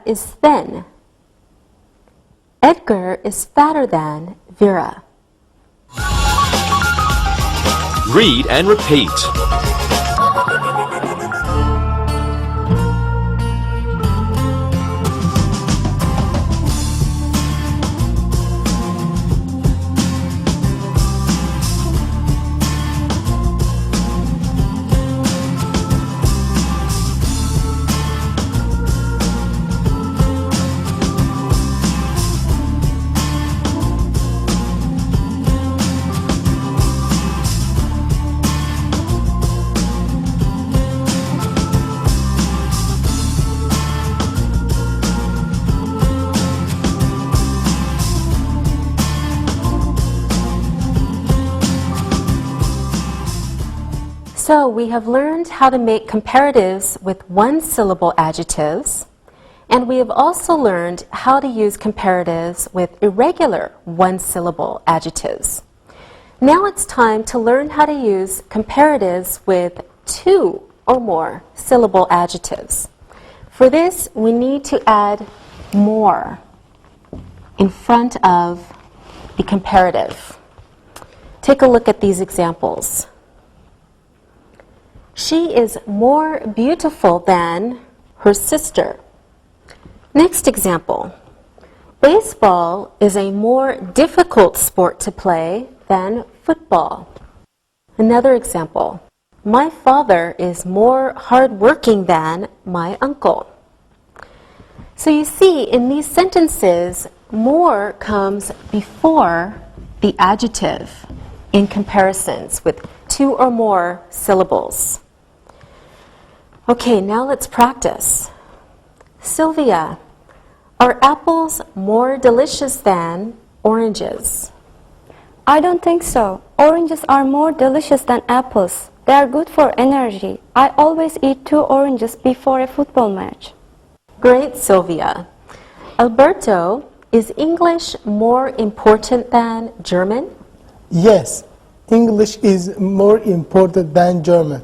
is thin. Edgar is fatter than Vera. Read and repeat. So we have learned how to make comparatives with one-syllable adjectives, and we have also learned how to use comparatives with irregular one-syllable adjectives. Now it's time to learn how to use comparatives with two or more syllable adjectives. For this, we need to add more in front of the comparative. Take a look at these examples. She is more beautiful than her sister. Next example. Baseball is a more difficult sport to play than football. Another example. My father is more hardworking than my uncle. So you see, in these sentences, more comes before the adjective in comparisons with two or more syllables. Okay, now let's practice. Sylvia, are apples more delicious than oranges? I don't think so. Oranges are more delicious than apples. They are good for energy. I always eat 2 oranges before a football match. Great, Sylvia. Alberto, is English more important than German? Yes, English is more important than German.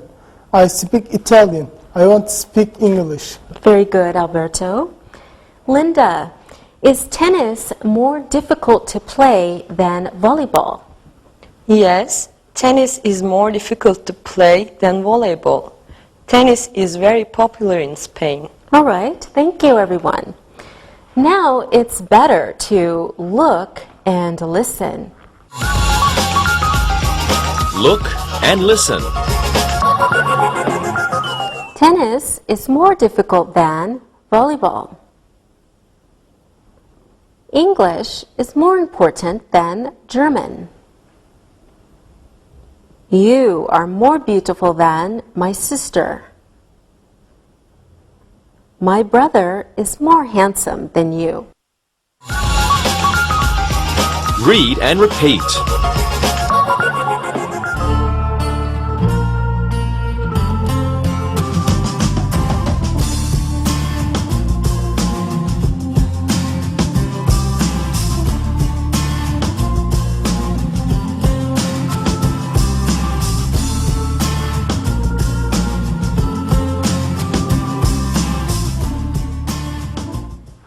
I speak Italian. I want to speak English. Very good, Alberto. Linda, is tennis more difficult to play than volleyball? Yes, tennis is more difficult to play than volleyball. Tennis is very popular in Spain. All right, thank you, everyone. Now it's better to look and listen. Look and listen. Tennis is more difficult than volleyball. English is more important than German. You are more beautiful than my sister. My brother is more handsome than you. Read and repeat.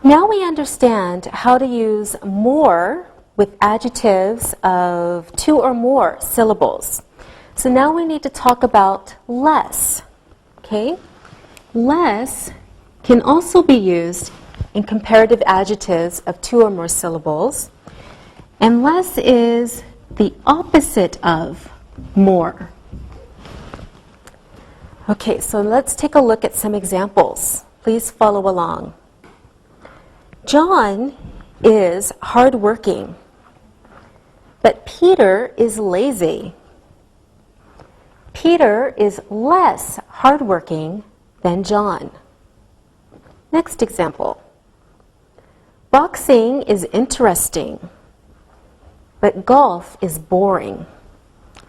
Now we understand how to use more with adjectives of 2 or more syllables. So now we need to talk about less. Okay? Less can also be used in comparative adjectives of 2 or more syllables. And less is the opposite of more. Okay, so let's take a look at some examples. Please follow along. John is hardworking, but Peter is lazy. Peter is less hardworking than John. Next example. Boxing is interesting, but golf is boring.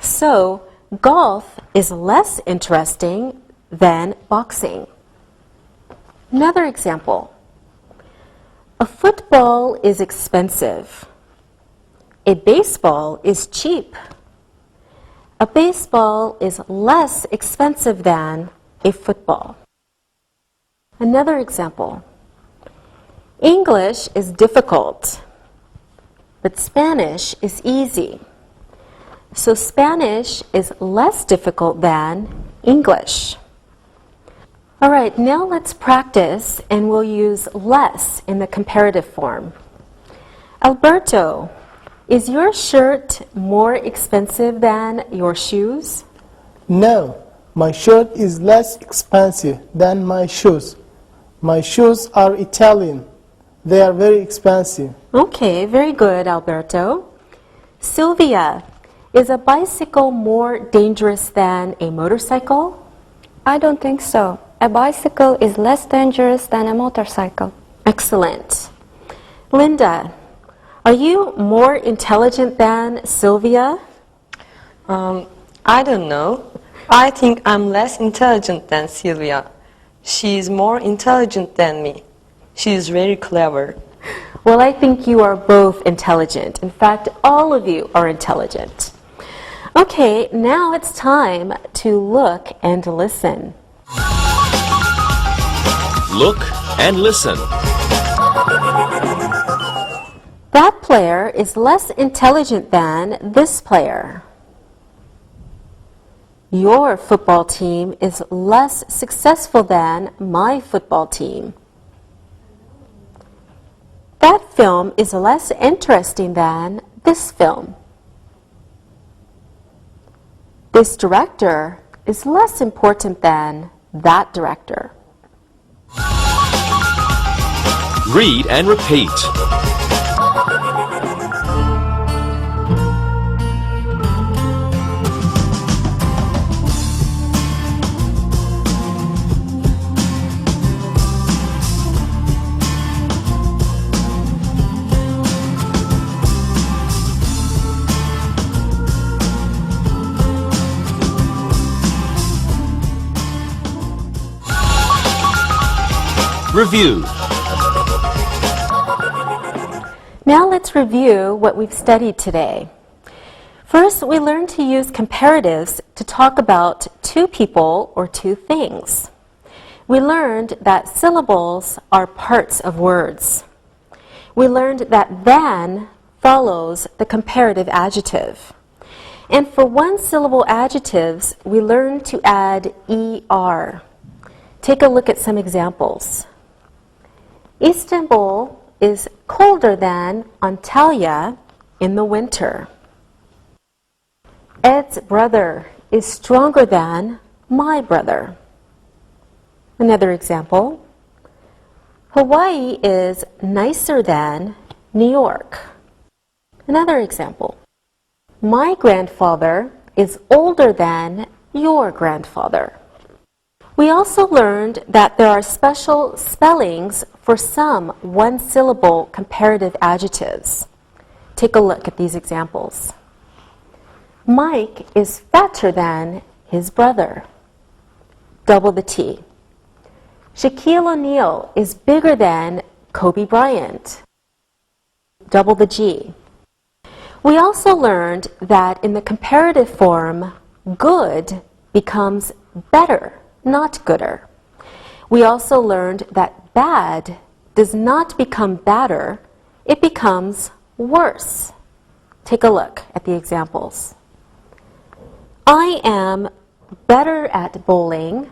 So, golf is less interesting than boxing. Another example. A football is expensive. A baseball is cheap. A baseball is less expensive than a football. Another example. English is difficult, but Spanish is easy. So Spanish is less difficult than English. All right, now let's practice, and we'll use less in the comparative form. Alberto, is your shirt more expensive than your shoes? No, my shirt is less expensive than my shoes. My shoes are Italian. They are very expensive. Okay, very good, Alberto. Sylvia, is a bicycle more dangerous than a motorcycle? I don't think so. A bicycle is less dangerous than a motorcycle. Excellent. Linda, are you more intelligent than Sylvia? I don't know. I think I'm less intelligent than Sylvia. She is more intelligent than me. She is very clever. Well, I think you are both intelligent. In fact, all of you are intelligent. Okay, now it's time to look and listen. Look and listen. That player is less intelligent than this player. Your football team is less successful than my football team. That film is less interesting than this film. This director is less important than that director. Read and repeat. Review. Now let's review what we've studied today. First, we learned to use comparatives to talk about two people or two things. We learned that syllables are parts of words. We learned that than follows the comparative adjective. And for one-syllable adjectives, we learned to add ER. Take a look at some examples. Istanbul is colder than Antalya in the winter. Ed's brother is stronger than my brother. Another example. Hawaii is nicer than New York. Another example. My grandfather is older than your grandfather. We also learned that there are special spellings for some one-syllable comparative adjectives. Take a look at these examples. Mike is fatter than his brother. Double the T. Shaquille O'Neal is bigger than Kobe Bryant. Double the G. We also learned that in the comparative form, good becomes better, not gooder. We also learned that bad does not become badder, it becomes worse. Take a look at the examples. I am better at bowling